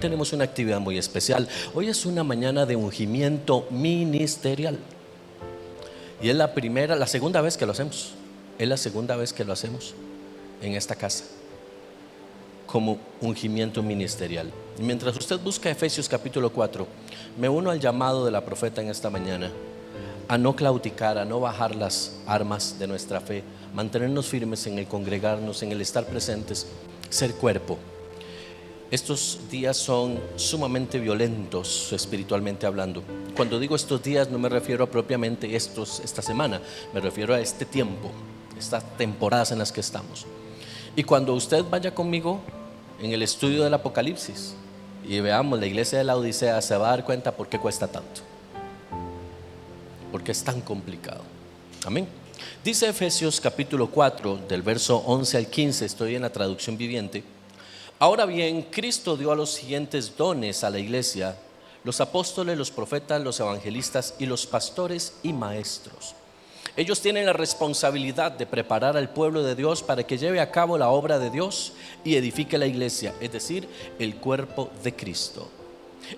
tenemos una actividad muy especial. Hoy es una mañana de ungimiento ministerial. Y es la segunda vez que lo hacemos. Es la segunda vez que lo hacemos en esta casa, como ungimiento ministerial. Y mientras usted busca Efesios capítulo 4, me uno al llamado de la profeta en esta mañana a no claudicar, a no bajar las armas de nuestra fe, mantenernos firmes en el congregarnos, en el estar presentes, ser cuerpo. Estos días son sumamente violentos espiritualmente hablando. Cuando digo estos días no me refiero a propiamente esta semana, me refiero a este tiempo, estas temporadas en las que estamos. Y cuando usted vaya conmigo en el estudio del Apocalipsis y veamos la iglesia de la Odisea, se va a dar cuenta por qué cuesta tanto, porque es tan complicado. Amén. Dice Efesios capítulo 4 del verso 11 al 15, estoy en la traducción viviente. Ahora bien, Cristo dio a los siguientes dones a la iglesia: los apóstoles, los profetas, los evangelistas y los pastores y maestros. Ellos tienen la responsabilidad de preparar al pueblo de Dios para que lleve a cabo la obra de Dios y edifique la iglesia, es decir, el cuerpo de Cristo.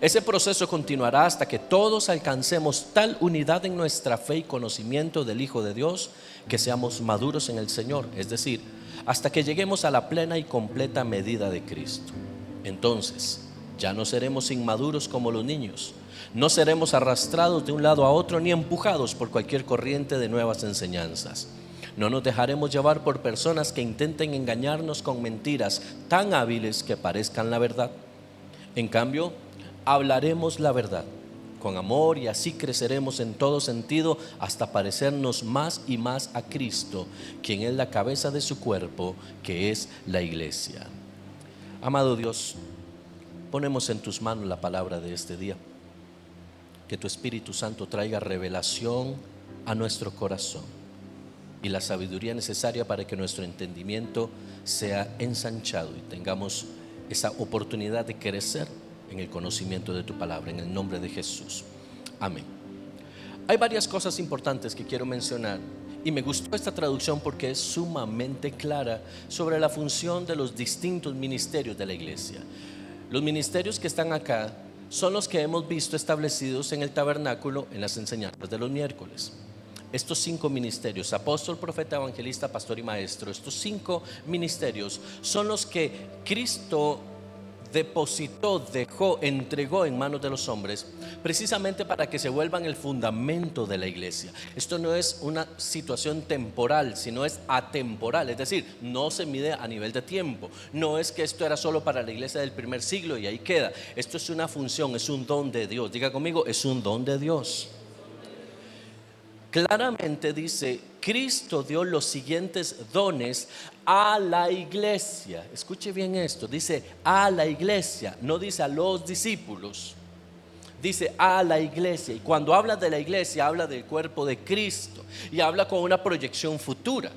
Ese proceso continuará hasta que todos alcancemos tal unidad en nuestra fe y conocimiento del Hijo de Dios que seamos maduros en el Señor, es decir, hasta que lleguemos a la plena y completa medida de Cristo. Entonces ya no seremos inmaduros como los niños, no seremos arrastrados de un lado a otro ni empujados por cualquier corriente de nuevas enseñanzas. No nos dejaremos llevar por personas que intenten engañarnos con mentiras tan hábiles que parezcan la verdad. En cambio, hablaremos la verdad con amor, y así creceremos en todo sentido hasta parecernos más y más a Cristo, quien es la cabeza de su cuerpo, que es la iglesia. Amado Dios, ponemos en tus manos la palabra de este día. Que tu Espíritu Santo traiga revelación a nuestro corazón y la sabiduría necesaria para que nuestro entendimiento sea ensanchado y tengamos esa oportunidad de crecer en el conocimiento de tu palabra, en el nombre de Jesús. Amén. Hay varias cosas importantes que quiero mencionar, y me gustó esta traducción porque es sumamente clara sobre la función de los distintos ministerios de la iglesia. Los ministerios que están acá son los que hemos visto establecidos en el tabernáculo en las enseñanzas de los miércoles. Estos 5 ministerios: apóstol, profeta, evangelista, pastor y maestro. Estos 5 ministerios son los que Cristo depositó, entregó en manos de los hombres, precisamente para que se vuelvan el fundamento de la iglesia. Esto no es una situación temporal, sino es atemporal, es decir, no se mide a nivel de tiempo. No es que esto era solo para la iglesia del primer siglo y ahí queda. Esto es una función, es un don de Dios. Diga conmigo, es un don de Dios. Claramente dice: Cristo dio los siguientes dones a la iglesia. Escuche bien esto, dice a la iglesia, no dice a los discípulos, dice a la iglesia. Y cuando habla de la iglesia, habla del cuerpo de Cristo y habla con una proyección futura.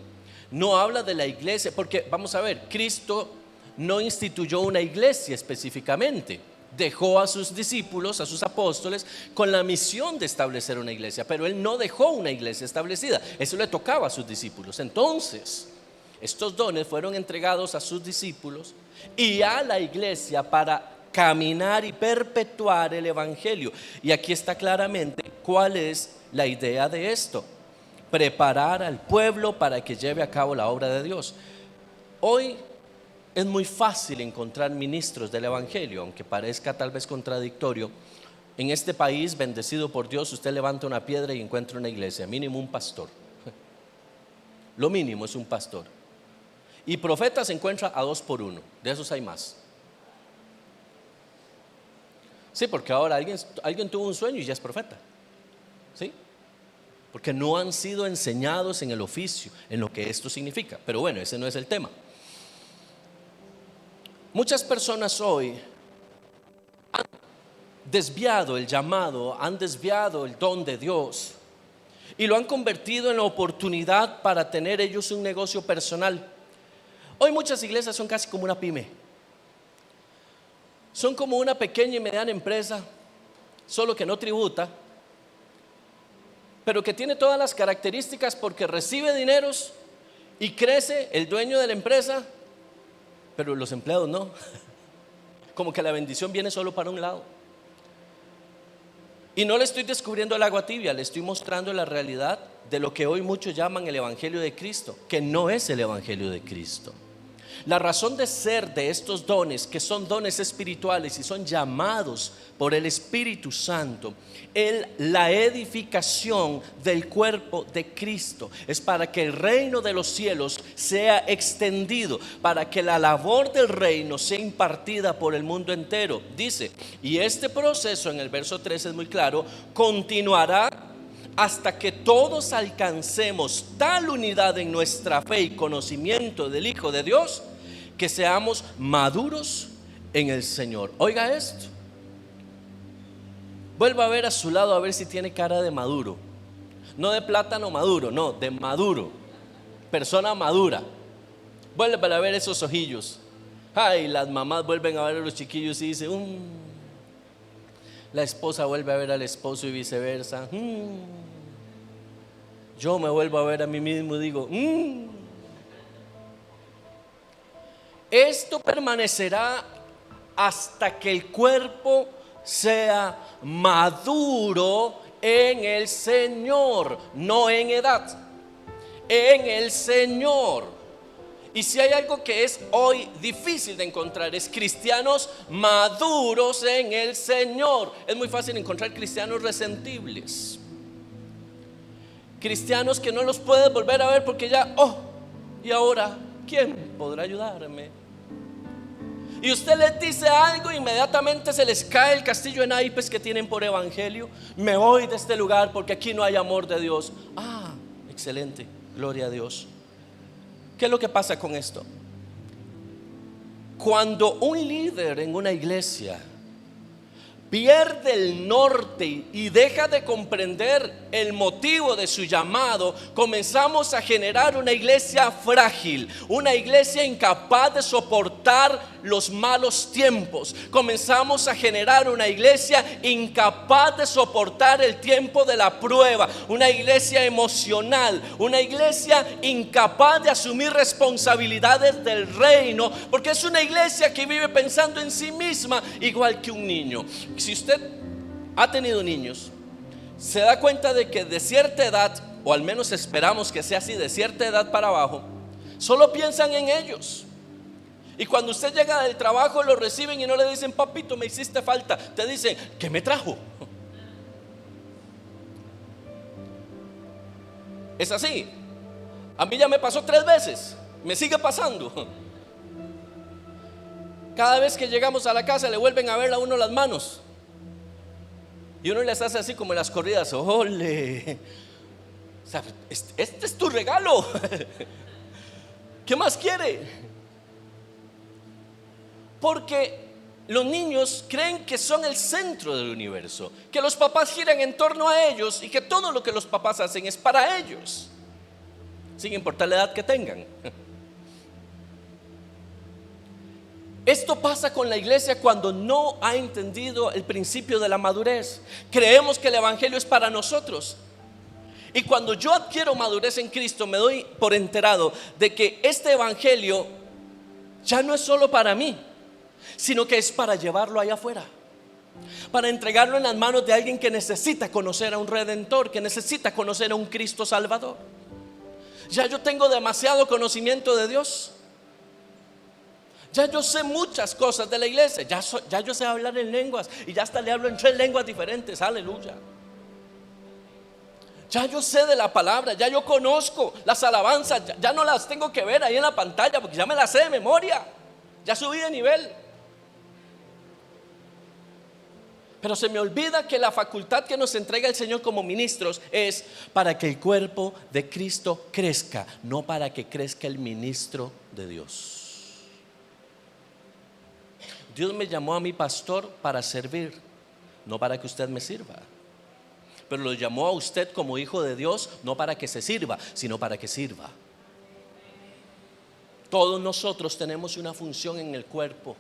No habla de la iglesia, porque vamos a ver, Cristo no instituyó una iglesia específicamente. Dejó a sus discípulos, a sus apóstoles, con la misión de establecer una iglesia, pero Él no dejó una iglesia establecida. Eso le tocaba a sus discípulos. Entonces, estos dones fueron entregados a sus discípulos y a la iglesia para caminar y perpetuar el evangelio. Y aquí está claramente cuál es la idea de esto: preparar al pueblo para que lleve a cabo la obra de Dios. Hoy es muy fácil encontrar ministros del evangelio, aunque parezca tal vez contradictorio. En este país bendecido por Dios, usted levanta una piedra y encuentra una iglesia, mínimo un pastor. Lo mínimo es un pastor. Y profetas se encuentra a 2 por 1, de esos hay más. Sí, porque ahora alguien tuvo un sueño y ya es profeta. ¿Sí? Porque no han sido enseñados en el oficio, en lo que esto significa. Pero bueno, ese no es el tema. Muchas personas hoy han desviado el llamado, han desviado el don de Dios y lo han convertido en la oportunidad para tener ellos un negocio personal. Hoy muchas iglesias son casi como una pyme, son como una pequeña y mediana empresa, solo que no tributa, pero que tiene todas las características porque recibe dineros y crece el dueño de la empresa, pero los empleados no. como que la bendición viene solo para un lado. Y no le estoy descubriendo el agua tibia, le estoy mostrando la realidad de lo que hoy muchos llaman el Evangelio de Cristo, que no es el Evangelio de Cristo. La razón de ser de estos dones, que son dones espirituales y son llamados por el Espíritu Santo, la edificación del cuerpo de Cristo, es para que el reino de los cielos sea extendido, para que la labor del reino sea impartida por el mundo entero. Dice, y este proceso en el verso 3 es muy claro, continuará hasta que todos alcancemos tal unidad en nuestra fe y conocimiento del Hijo de Dios, que seamos maduros en el Señor. Oiga esto. Vuelva a ver a su lado a ver si tiene cara de maduro. No de plátano maduro, no, de maduro. Persona madura. Vuelva a ver esos ojillos. Ay, las mamás vuelven a ver a los chiquillos y dicen, la esposa vuelve a ver al esposo y viceversa. Yo me vuelvo a ver a mí mismo y digo, Esto permanecerá hasta que el cuerpo sea maduro en el Señor, no en edad, en el Señor. Y si hay algo que es hoy difícil de encontrar, es cristianos maduros en el Señor. Es muy fácil encontrar cristianos resentibles, cristianos que no los puedes volver a ver porque ya, y ahora, ¿quién podrá ayudarme? Y usted les dice algo, inmediatamente se les cae el castillo en naipes que tienen por evangelio. Me voy de este lugar porque aquí no hay amor de Dios. Excelente, gloria a Dios. ¿Qué es lo que pasa con esto? Cuando un líder en una iglesia pierde el norte y deja de comprender el motivo de su llamado, comenzamos a generar una iglesia frágil, una iglesia incapaz de soportar los malos tiempos. Comenzamos a generar una iglesia incapaz de soportar el tiempo de la prueba, una iglesia emocional, una iglesia incapaz de asumir responsabilidades del reino, porque es una iglesia que vive pensando en sí misma igual que un niño. Si usted ha tenido niños, se da cuenta de que de cierta edad, o al menos esperamos que sea así, de cierta edad para abajo, solo piensan en ellos. Y cuando usted llega del trabajo, lo reciben y no le dicen, papito, me hiciste falta. Te dicen, ¿qué me trajo? Es así. A mí ya me pasó 3 veces, me sigue pasando. Cada vez que llegamos a la casa le vuelven a ver a uno las manos y uno les hace así como en las corridas, ¡ole! O sea, este es tu regalo. ¿Qué más quiere? Porque los niños creen que son el centro del universo, que los papás giran en torno a ellos y que todo lo que los papás hacen es para ellos, sin importar la edad que tengan. Esto pasa con la iglesia cuando no ha entendido el principio de la madurez. Creemos que el evangelio es para nosotros. Y cuando yo adquiero madurez en Cristo, me doy por enterado de que este evangelio ya no es solo para mí, sino que es para llevarlo allá afuera, para entregarlo en las manos de alguien que necesita conocer a un redentor, que necesita conocer a un Cristo Salvador. Ya yo tengo demasiado conocimiento de Dios. Ya yo sé muchas cosas de la iglesia. Ya yo sé hablar en lenguas y ya hasta le hablo en 3 lenguas diferentes. Aleluya. Ya yo sé de la palabra. Ya yo conozco las alabanzas. Ya no las tengo que ver ahí en la pantalla porque ya me las sé de memoria. Ya subí de nivel. Pero se me olvida que la facultad que nos entrega el Señor como ministros es para que el cuerpo de Cristo crezca, no para que crezca el ministro de Dios. Dios me llamó a mi pastor para servir, no para que usted me sirva. Pero lo llamó a usted como hijo de Dios, no para que se sirva, sino para que sirva. Todos nosotros tenemos una función en el cuerpo.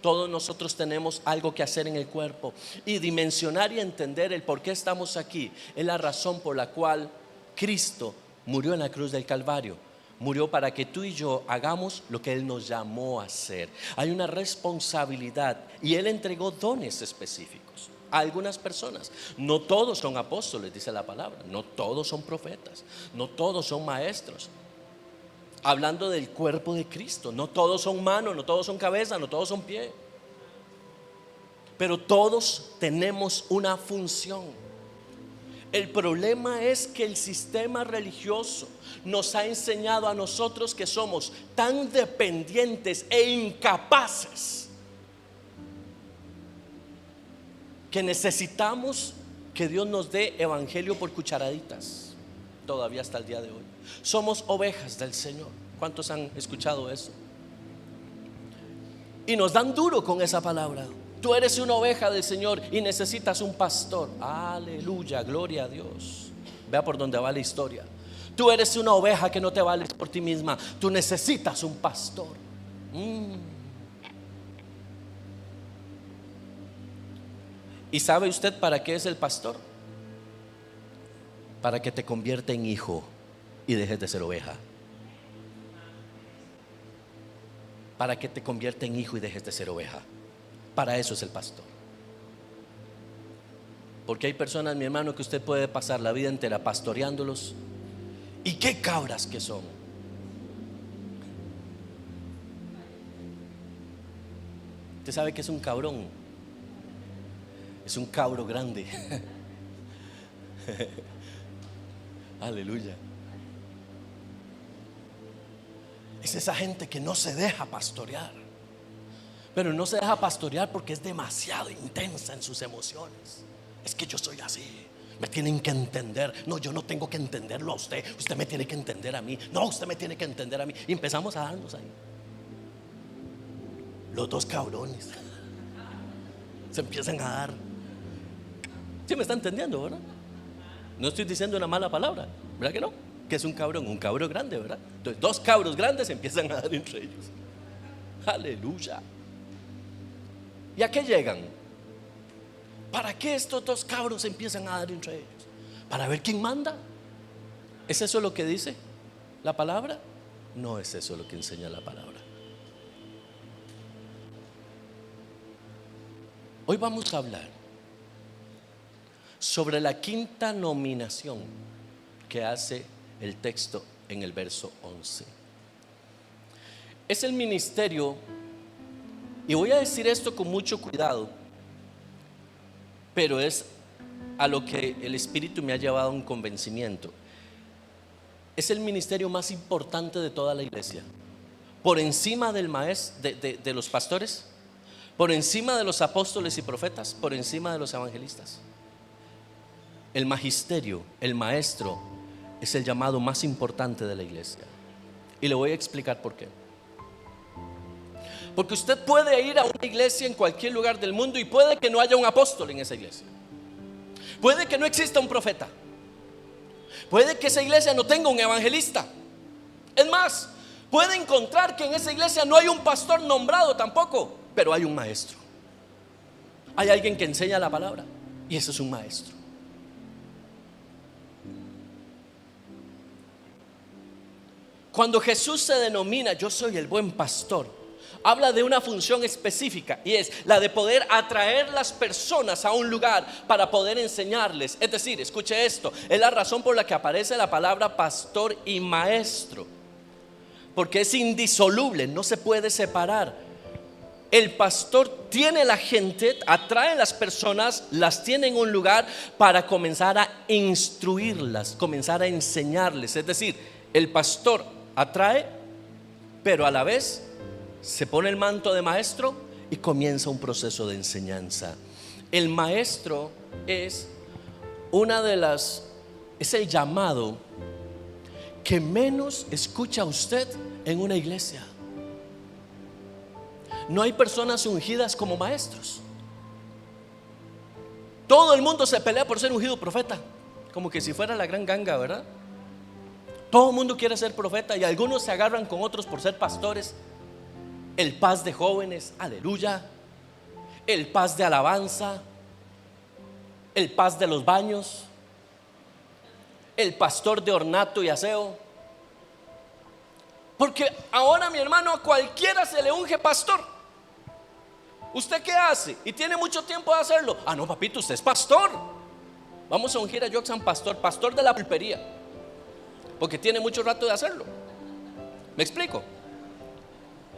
Todos nosotros tenemos algo que hacer en el cuerpo. Y dimensionar y entender el por qué estamos aquí es la razón por la cual Cristo murió en la cruz del Calvario. Murió para que tú y yo hagamos lo que Él nos llamó a hacer. Hay una responsabilidad y Él entregó dones específicos a algunas personas. No todos son apóstoles, dice la palabra. No todos son profetas. No todos son maestros. Hablando del cuerpo de Cristo, no todos son manos, no todos son cabeza, no todos son pie. Pero todos tenemos una función. El problema es que el sistema religioso nos ha enseñado a nosotros que somos tan dependientes e incapaces que necesitamos que Dios nos dé evangelio por cucharaditas, todavía hasta el día de hoy. Somos ovejas del Señor. ¿Cuántos han escuchado eso? Y nos dan duro con esa palabra. Tú eres una oveja del Señor y necesitas un pastor. Aleluya, gloria a Dios. Vea por dónde va la historia. Tú eres una oveja que no te vales por ti misma. Tú necesitas un pastor. ¿Y sabe usted para qué es el pastor? Para que te convierta en hijo y dejes de ser oveja. Para que te convierta en hijo y dejes de ser oveja. Para eso es el pastor. Porque hay personas, mi hermano, que usted puede pasar la vida entera pastoreándolos. Y qué cabras que son. Usted sabe que es un cabrón. Es un cabro grande. Aleluya. Es esa gente que no se deja pastorear. Pero no se deja pastorear porque es demasiado intensa en sus emociones. Es que yo soy así, me tienen que entender. No, yo no tengo que entenderlo a usted. Usted me tiene que entender a mí. No, usted me tiene que entender a mí. Y empezamos a darnos ahí. Los dos cabrones se empiezan a dar. ¿Sí me está entendiendo, verdad? No estoy diciendo una mala palabra, ¿verdad que no? Que es un cabrón grande, ¿verdad? Entonces dos cabros grandes se empiezan a dar entre ellos. Aleluya. ¿Y a qué llegan? ¿Para qué estos dos cabros se empiezan a dar entre ellos? ¿Para ver quién manda? ¿Es eso lo que dice la palabra? No es eso lo que enseña la palabra. Hoy vamos a hablar sobre la quinta nominación que hace el texto en el verso 11. Es el ministerio, y voy a decir esto con mucho cuidado, pero es a lo que el Espíritu me ha llevado a un convencimiento. Es el ministerio más importante de toda la iglesia, por encima del maestro, de los pastores, por encima de los apóstoles y profetas, por encima de los evangelistas. El magisterio, el maestro, es el llamado más importante de la iglesia. Y le voy a explicar por qué. Porque usted puede ir a una iglesia en cualquier lugar del mundo y puede que no haya un apóstol en esa iglesia. Puede que no exista un profeta. Puede que esa iglesia no tenga un evangelista. Es más, puede encontrar que en esa iglesia no hay un pastor nombrado tampoco, pero hay un maestro. Hay alguien que enseña la palabra y ese es un maestro. Cuando Jesús se denomina yo soy el buen pastor, habla de una función específica y es la de poder atraer las personas a un lugar para poder enseñarles. Es decir, escuche esto, es la razón por la que aparece la palabra pastor y maestro, porque es indisoluble, no se puede separar. El pastor tiene la gente, atrae a las personas, las tiene en un lugar para comenzar a instruirlas, comenzar a enseñarles. Es decir, el pastor atrae, pero a la vez se pone el manto de maestro y comienza un proceso de enseñanza. El maestro es es el llamado que menos escucha usted en una iglesia. No hay personas ungidas como maestros. Todo el mundo se pelea por ser ungido profeta, como que si fuera la gran ganga, ¿verdad? Todo el mundo quiere ser profeta y algunos se agarran con otros por ser pastores. El paz de jóvenes, aleluya. El paz de alabanza. El paz de los baños. El pastor de ornato y aseo. Porque ahora, mi hermano, a cualquiera se le unge pastor. ¿Usted qué hace? Y tiene mucho tiempo de hacerlo. Ah, no, papito, usted es pastor. Vamos a ungir a Joxan pastor, pastor de la pulpería, porque tiene mucho rato de hacerlo. ¿Me explico?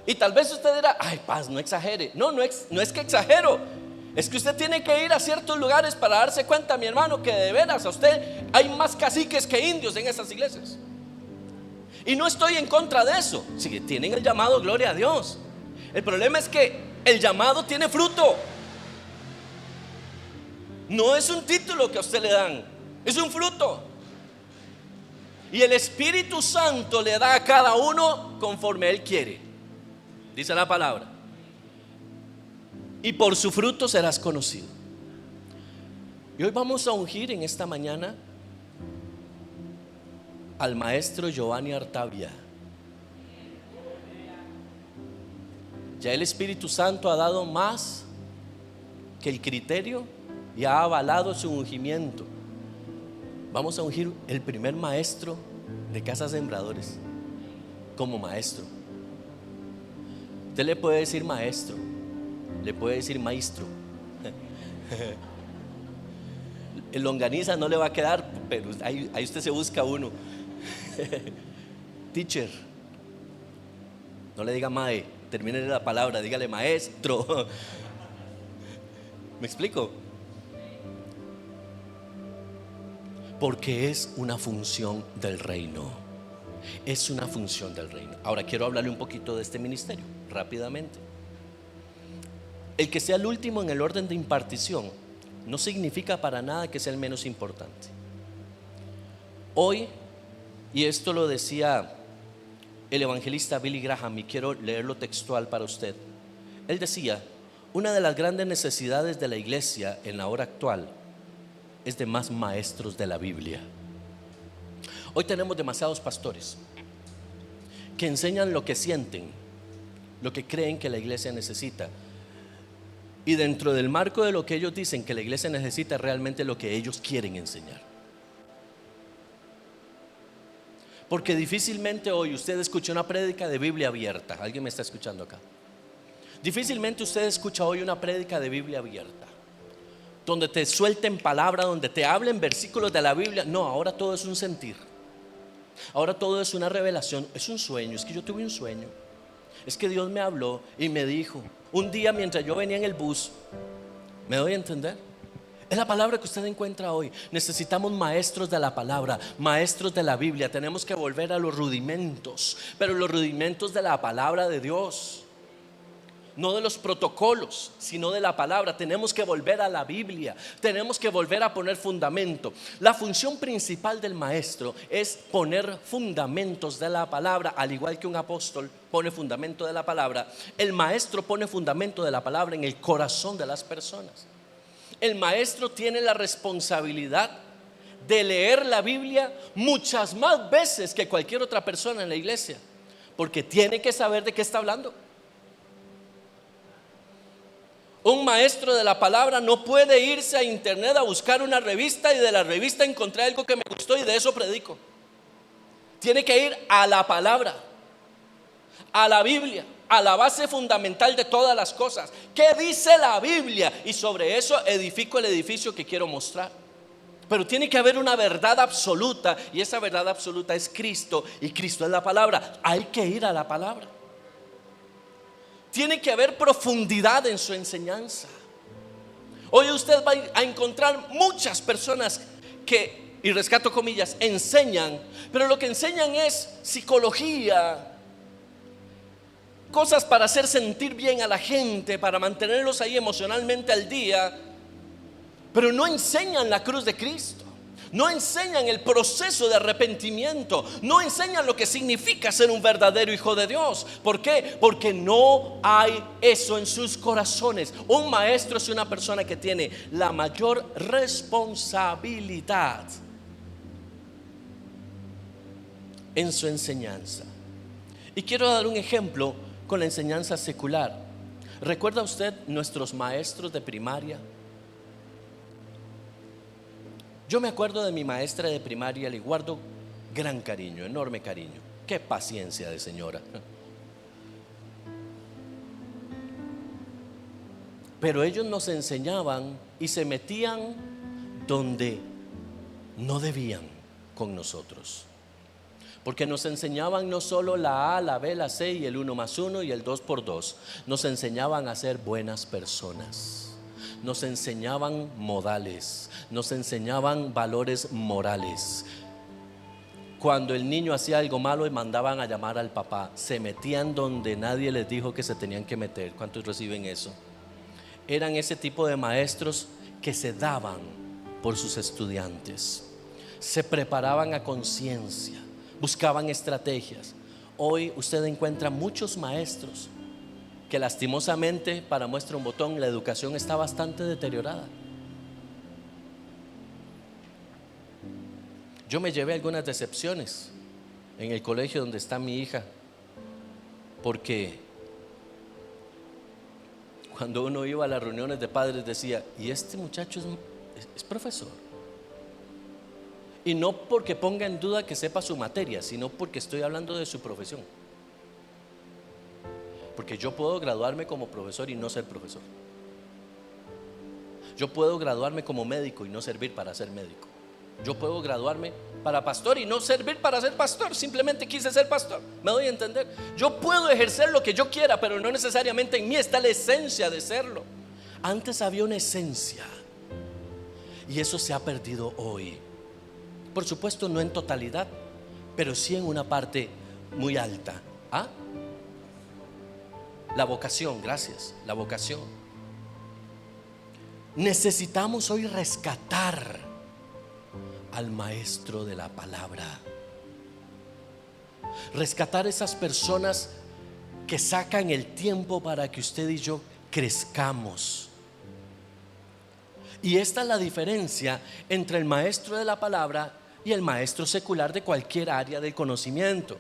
Y tal vez usted dirá, ay, paz, no exagere. No, no es que exagero. Es que usted tiene que ir a ciertos lugares para darse cuenta, mi hermano, que de veras a usted hay más caciques que indios en esas iglesias. Y no estoy en contra de eso. Si tienen el llamado, gloria a Dios. El problema es que el llamado tiene fruto. No es un título que a usted le dan, es un fruto. Y el Espíritu Santo le da a cada uno conforme Él quiere, dice la palabra. Y por su fruto serás conocido. Y hoy vamos a ungir en esta mañana al maestro Giovanni Artavia. Ya el Espíritu Santo ha dado más que el criterio y ha avalado su ungimiento. Vamos a ungir el primer maestro de Casa Sembradores como maestro. Usted le puede decir maestro, le puede decir maestro. El longaniza no le va a quedar, pero ahí usted se busca uno. Teacher, no le diga mae, termine la palabra, dígale maestro. ¿Me explico? Porque es una función del reino. Es una función del reino. Ahora quiero hablarle un poquito de este ministerio rápidamente. El que sea el último en el orden de impartición no significa para nada que sea el menos importante. Hoy, y esto lo decía el evangelista Billy Graham, y quiero leerlo textual para usted. Él decía: una de las grandes necesidades de la iglesia en la hora actual es de más maestros de la Biblia. Hoy tenemos demasiados pastores que enseñan lo que sienten, lo que creen que la iglesia necesita, y dentro del marco de lo que ellos dicen que la iglesia necesita, realmente lo que ellos quieren enseñar. Porque difícilmente hoy usted escucha una prédica de Biblia abierta. ¿Alguien me está escuchando acá? Difícilmente usted escucha hoy una prédica de Biblia abierta, donde te suelten palabra, donde te hablen versículos de la Biblia. No, ahora todo es un sentir. Ahora todo es una revelación, es un sueño. Es que yo tuve un sueño, es que Dios me habló y me dijo un día mientras yo venía en el bus. ¿Me doy a entender? Es la palabra que usted encuentra hoy. Necesitamos maestros de la palabra, maestros de la Biblia. Tenemos que volver a los rudimentos, pero los rudimentos de la palabra de Dios, no de los protocolos, sino de la palabra. Tenemos que volver a la Biblia, tenemos que volver a poner fundamento. La función principal del maestro es poner fundamentos de la palabra. Al igual que un apóstol pone fundamento de la palabra, el maestro pone fundamento de la palabra en el corazón de las personas. El maestro tiene la responsabilidad de leer la Biblia muchas más veces que cualquier otra persona en la iglesia, porque tiene que saber de qué está hablando. Un maestro de la palabra no puede irse a internet a buscar una revista y de la revista encontré algo que me gustó y de eso predico. Tiene que ir a la palabra, a la Biblia, a la base fundamental de todas las cosas. ¿Qué dice la Biblia? Y sobre eso edifico el edificio que quiero mostrar. Pero tiene que haber una verdad absoluta, y esa verdad absoluta es Cristo, y Cristo es la palabra. Hay que ir a la palabra. Tiene que haber profundidad en su enseñanza. Hoy usted va a encontrar muchas personas que, y rescato comillas, enseñan, pero lo que enseñan es psicología, cosas para hacer sentir bien a la gente, para mantenerlos ahí emocionalmente al día, pero no enseñan la cruz de Cristo, no enseñan el proceso de arrepentimiento, no enseñan lo que significa ser un verdadero hijo de Dios. ¿Por qué? Porque no hay eso en sus corazones. Un maestro es una persona que tiene la mayor responsabilidad en su enseñanza. Y quiero dar un ejemplo con la enseñanza secular. ¿Recuerda usted nuestros maestros de primaria? Yo me acuerdo de mi maestra de primaria, le guardo gran cariño, enorme cariño. Qué paciencia de señora. Pero ellos nos enseñaban y se metían donde no debían con nosotros. Porque nos enseñaban no solo la A, la B, la C y el 1 más 1 y el 2 por 2. Nos enseñaban a ser buenas personas. Nos enseñaban modales. Nos enseñaban valores morales. Cuando el niño hacía algo malo y mandaban a llamar al papá, se metían donde nadie les dijo que se tenían que meter. ¿Cuántos reciben eso? Eran ese tipo de maestros que se daban por sus estudiantes. Se preparaban a conciencia, buscaban estrategias. Hoy usted encuentra muchos maestros que lastimosamente, para muestra un botón, la educación está bastante deteriorada. Yo me llevé algunas decepciones en el colegio donde está mi hija, porque cuando uno iba a las reuniones de padres decía: y este muchacho es profesor. Y no porque ponga en duda que sepa su materia, sino porque estoy hablando de su profesión. Porque yo puedo graduarme como profesor y no ser profesor. Yo puedo graduarme como médico y no servir para ser médico. Yo puedo graduarme para pastor y no servir para ser pastor. Simplemente quise ser pastor. ¿Me doy a entender? Yo puedo ejercer lo que yo quiera, pero no necesariamente en mí está la esencia de serlo. Antes había una esencia y eso se ha perdido hoy. Por supuesto no en totalidad, pero sí en una parte muy alta. ¿Ah? La vocación, gracias, la vocación. Necesitamos hoy rescatar al maestro de la palabra. Rescatar esas personas que sacan el tiempo para que usted y yo crezcamos. Y esta es la diferencia entre el maestro de la palabra y el maestro secular de cualquier área del conocimiento.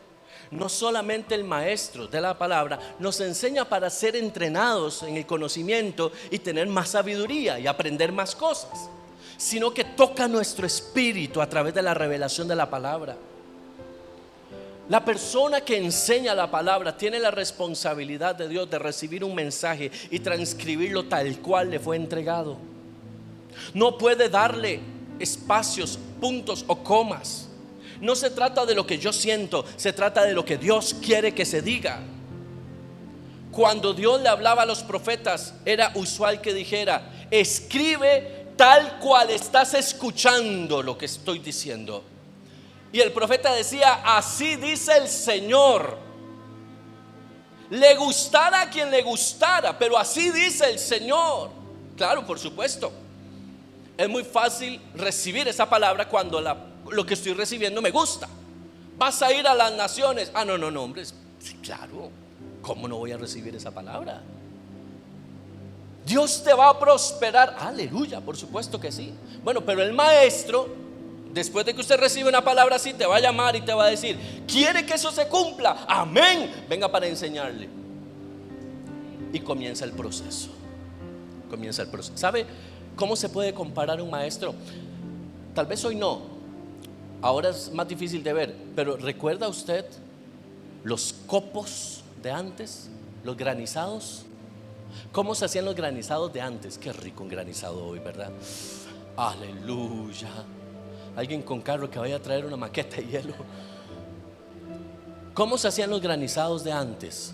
No solamente el maestro de la palabra nos enseña para ser entrenados en el conocimiento y tener más sabiduría y aprender más cosas, sino que toca nuestro espíritu a través de la revelación de la palabra. La persona que enseña la palabra tiene la responsabilidad de Dios de recibir un mensaje y transcribirlo tal cual le fue entregado. No puede darle espacios, puntos o comas. No se trata de lo que yo siento, se trata de lo que Dios quiere que se diga. Cuando Dios le hablaba a los profetas, era usual que dijera: escribe tal cual estás escuchando lo que estoy diciendo. Y el profeta decía: así dice el Señor. Le gustara a quien le gustara, pero así dice el Señor. Claro, por supuesto, es muy fácil recibir esa palabra cuando lo que estoy recibiendo me gusta. Vas a ir a las naciones. No, hombre, sí, claro, ¿cómo no voy a recibir esa palabra? Dios te va a prosperar, aleluya, por supuesto que sí. Bueno, pero el maestro, después de que usted recibe una palabra así, te va a llamar y te va a decir: ¿quiere que eso se cumpla? Amén, venga para enseñarle. Y comienza el proceso. ¿Sabe cómo se puede comparar un maestro? Tal vez hoy no, ahora es más difícil de ver, pero ¿recuerda usted los copos de antes? Los granizados. ¿Cómo se hacían los granizados de antes? Qué rico un granizado hoy, ¿verdad? Aleluya. Alguien con carro que vaya a traer una maqueta de hielo. ¿Cómo se hacían los granizados de antes?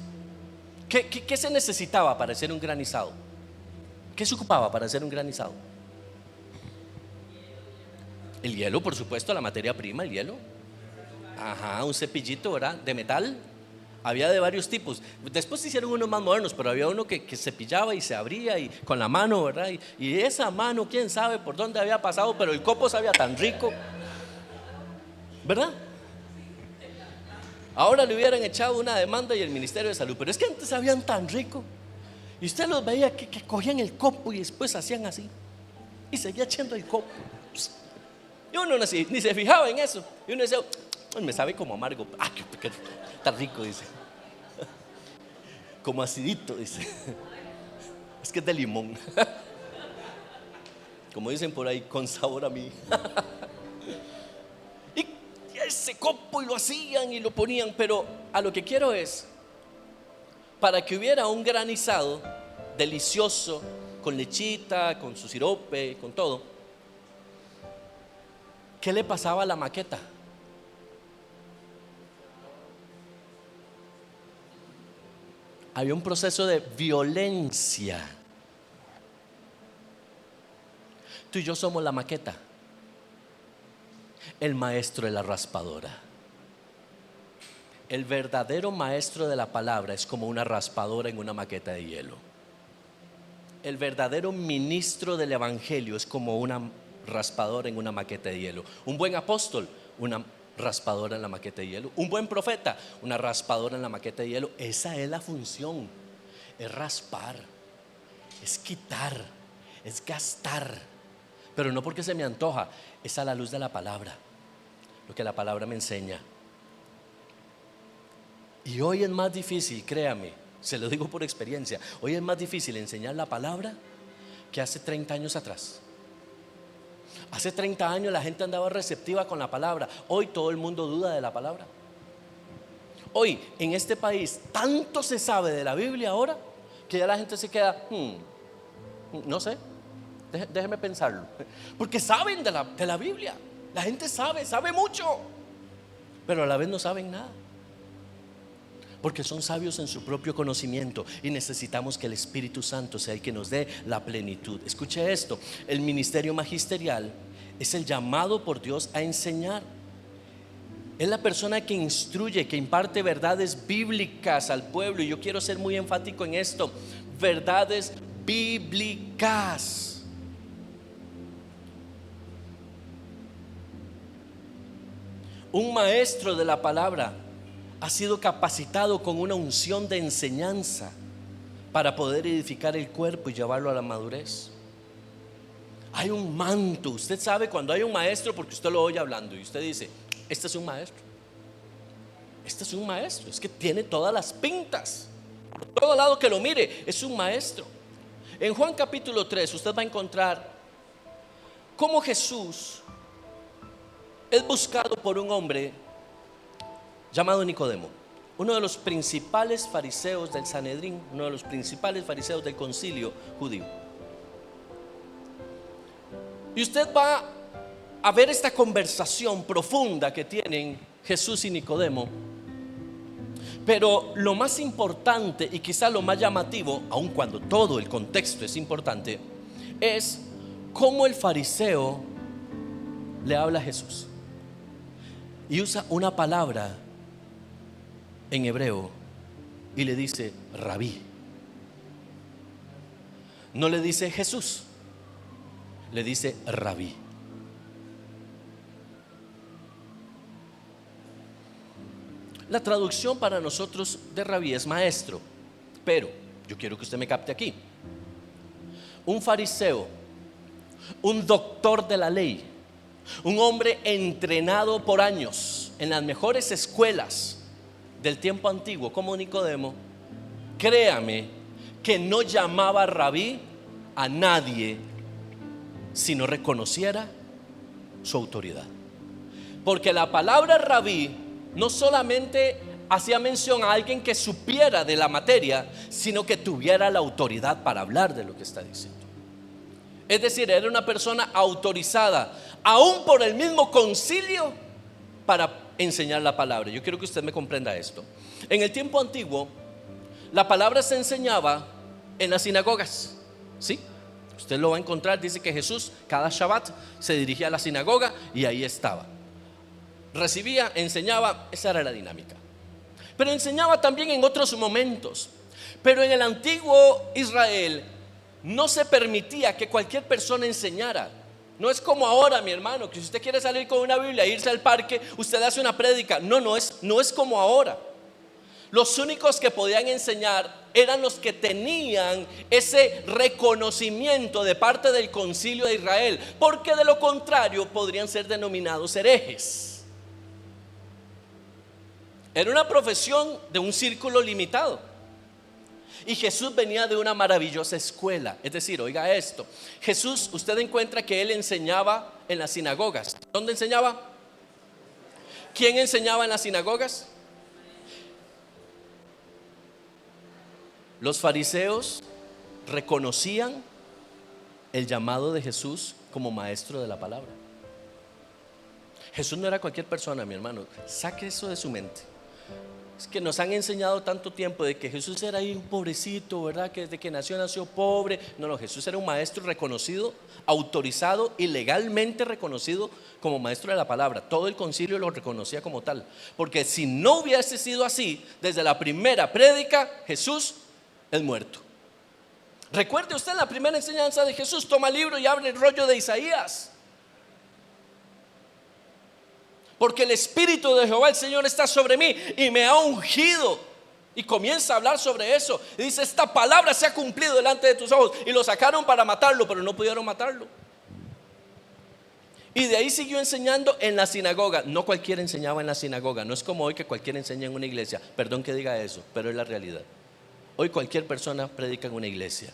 ¿Qué se necesitaba para hacer un granizado? ¿Qué se ocupaba para hacer un granizado? El hielo, por supuesto, la materia prima, el hielo. Ajá, un cepillito, ¿verdad? De metal. Había de varios tipos. Después se hicieron unos más modernos, pero había uno que cepillaba y se abría y con la mano, ¿verdad? Y esa mano, quién sabe por dónde había pasado, pero el copo sabía tan rico, ¿verdad? Ahora le hubieran echado una demanda y el Ministerio de Salud, pero es que antes sabían tan rico. Y usted los veía que cogían el copo y después hacían así y seguía echando el copo. Y uno ni se fijaba en eso. Y uno decía: me sabe como amargo. Que está rico, dice. Como acidito, dice. Es que es de limón. Como dicen por ahí, con sabor a mí. Y ese copo y lo hacían y lo ponían. Pero a lo que quiero es, para que hubiera un granizado delicioso, con lechita, con su sirope, con todo, ¿qué le pasaba a la maqueta? Había un proceso de violencia. Tú y yo somos la maqueta, el maestro de la raspadora. El verdadero maestro de la palabra es como una raspadora en una maqueta de hielo. El verdadero ministro del evangelio es como una raspadora en una maqueta de hielo. Un buen apóstol, una raspadora en la maqueta de hielo. Un buen profeta, una raspadora en la maqueta de hielo. Esa es la función. Es raspar, es quitar, es gastar. Pero no porque se me antoja, es a la luz de la palabra, lo que la palabra me enseña. Y hoy es más difícil, créame, se lo digo por experiencia, hoy es más difícil enseñar la palabra que hace 30 años atrás. Hace 30 años la gente andaba receptiva con la palabra. Hoy todo el mundo duda de la palabra. Hoy en este país tanto se sabe de la Biblia ahora que ya la gente se queda, no sé, déjeme pensarlo. Porque saben de la Biblia. La gente sabe mucho, pero a la vez no saben nada. Porque son sabios en su propio conocimiento y necesitamos que el Espíritu Santo sea el que nos dé la plenitud. Escuche esto, el ministerio magisterial es el llamado por Dios a enseñar. Es la persona que instruye, que imparte verdades bíblicas al pueblo. Y yo quiero ser muy enfático en esto: verdades bíblicas. Un maestro de la palabra ha sido capacitado con una unción de enseñanza para poder edificar el cuerpo y llevarlo a la madurez. Hay un manto. Usted sabe cuando hay un maestro porque usted lo oye hablando y usted dice: este es un maestro. Este es un maestro. Es que tiene todas las pintas. Por todo lado que lo mire, es un maestro. En Juan capítulo 3 usted va a encontrar cómo Jesús es buscado por un hombre llamado Nicodemo, uno de los principales fariseos del Sanedrín, uno de los principales fariseos del concilio judío. Y usted va a ver esta conversación profunda que tienen Jesús y Nicodemo. Pero lo más importante y quizá lo más llamativo, aun cuando todo el contexto es importante, es cómo el fariseo le habla a Jesús. Y usa una palabra en hebreo y le dice rabí. No le dice Jesús, le dice rabí. La traducción para nosotros de rabí es maestro, pero yo quiero que usted me capte aquí. Un fariseo, un doctor de la ley, un hombre entrenado por años en las mejores escuelas del tiempo antiguo como Nicodemo, créame que no llamaba rabí a nadie si no reconociera su autoridad. Porque la palabra rabí no solamente hacía mención a alguien que supiera de la materia, sino que tuviera la autoridad para hablar de lo que está diciendo. Es decir, era una persona autorizada, aún por el mismo concilio, para enseñar la palabra. Yo quiero que usted me comprenda esto. En el tiempo antiguo, la palabra se enseñaba en las sinagogas, ¿sí? Usted lo va a encontrar, dice que Jesús cada Shabbat se dirigía a la sinagoga y ahí estaba. Recibía, enseñaba, esa era la dinámica. Pero enseñaba también en otros momentos. Pero en el antiguo Israel no se permitía que cualquier persona enseñara. No es como ahora, mi hermano, que si usted quiere salir con una Biblia e irse al parque, usted hace una prédica. No es como ahora. Los únicos que podían enseñar eran los que tenían ese reconocimiento de parte del concilio de Israel, porque de lo contrario podrían ser denominados herejes. Era una profesión de un círculo limitado. Y Jesús venía de una maravillosa escuela. Es decir, oiga esto, Jesús, usted encuentra que él enseñaba en las sinagogas. ¿Dónde enseñaba? ¿Quién enseñaba en las sinagogas? Los fariseos reconocían el llamado de Jesús como maestro de la palabra. Jesús no era cualquier persona, mi hermano. Saque eso de su mente. Es que nos han enseñado tanto tiempo de que Jesús era ahí un pobrecito, ¿verdad? Que desde que nació pobre. No, Jesús era un maestro reconocido, autorizado y legalmente reconocido como maestro de la palabra. Todo el concilio lo reconocía como tal. Porque si no hubiese sido así, desde la primera prédica, Jesús es muerto. Recuerde usted la primera enseñanza de Jesús: toma el libro y abre el rollo de Isaías. Porque el Espíritu de Jehová el Señor está sobre mí y me ha ungido. Y comienza a hablar sobre eso. Y dice: esta palabra se ha cumplido delante de tus ojos. Y lo sacaron para matarlo, pero no pudieron matarlo. Y de ahí siguió enseñando en la sinagoga. No cualquiera enseñaba en la sinagoga. No es como hoy que cualquiera enseña en una iglesia. Perdón que diga eso, pero es la realidad. Hoy cualquier persona predica en una iglesia.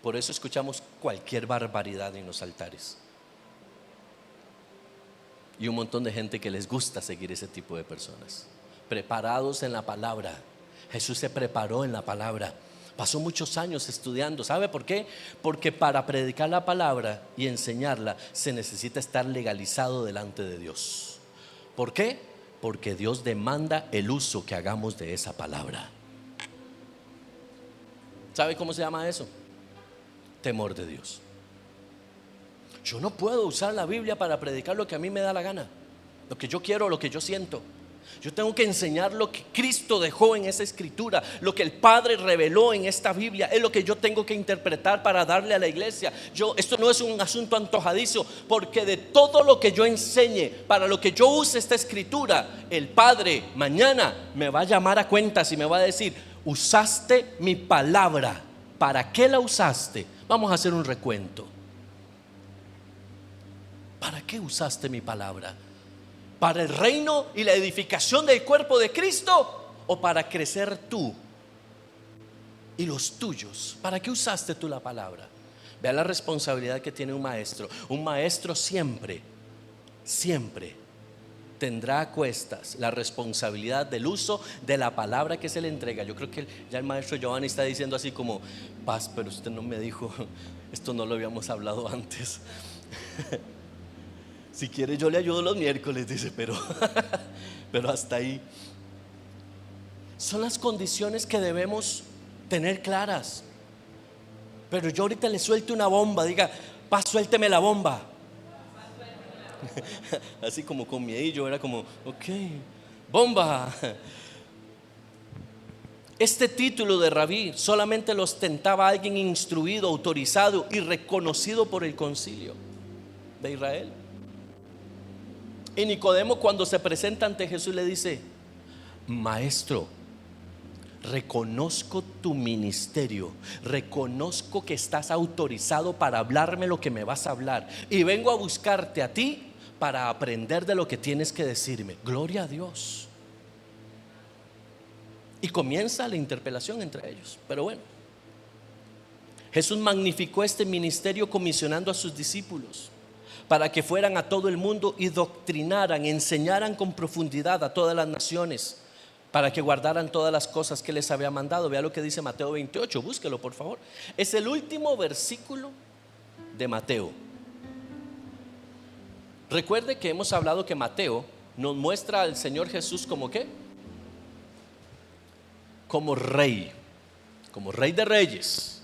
Por eso escuchamos cualquier barbaridad en los altares. Y un montón de gente que les gusta seguir ese tipo de personas, preparados en la palabra. Jesús se preparó en la palabra, pasó muchos años estudiando. ¿Sabe por qué? Porque para predicar la palabra y enseñarla se necesita estar legalizado delante de Dios. ¿Por qué? Porque Dios demanda el uso que hagamos de esa palabra. ¿Sabe cómo se llama eso? Temor de Dios. Yo no puedo usar la Biblia para predicar lo que a mí me da la gana, lo que yo quiero, lo que yo siento. Yo tengo que enseñar lo que Cristo dejó en esa escritura, lo que el Padre reveló en esta Biblia. Es lo que yo tengo que interpretar para darle a la iglesia. Esto no es un asunto antojadizo, porque de todo lo que yo enseñe, para lo que yo use esta escritura, el Padre mañana me va a llamar a cuentas y me va a decir: usaste mi palabra, ¿para qué la usaste? Vamos a hacer un recuento. ¿Para qué usaste mi palabra? ¿Para el reino y la edificación del cuerpo de Cristo? ¿O para crecer tú y los tuyos? ¿Para qué usaste tú la palabra? Vea la responsabilidad que tiene un maestro. Un maestro siempre tendrá a cuestas la responsabilidad del uso de la palabra que se le entrega. Yo creo que ya el maestro Giovanni está diciendo así como: Paz, pero usted no me dijo, esto no lo habíamos hablado antes. Si quiere yo le ayudo los miércoles, dice, pero hasta ahí. Son las condiciones que debemos tener claras. Pero yo ahorita le suelto una bomba, diga: Paz, suélteme la bomba. Así como con miedillo, era como: ok, bomba. Este título de rabí solamente lo ostentaba alguien instruido, autorizado y reconocido por el concilio de Israel. Y Nicodemo, cuando se presenta ante Jesús, le dice: Maestro, reconozco tu ministerio, reconozco que estás autorizado para hablarme lo que me vas a hablar, y vengo a buscarte a ti para aprender de lo que tienes que decirme. Gloria a Dios. Y comienza la interpelación entre ellos. Pero bueno, Jesús magnificó este ministerio comisionando a sus discípulos para que fueran a todo el mundo y doctrinaran, enseñaran con profundidad a todas las naciones, para que guardaran todas las cosas que les había mandado. Vea lo que dice Mateo 28, búsquelo por favor. Es el último versículo de Mateo. Recuerde que hemos hablado que Mateo nos muestra al Señor Jesús como ¿qué? Como rey de reyes,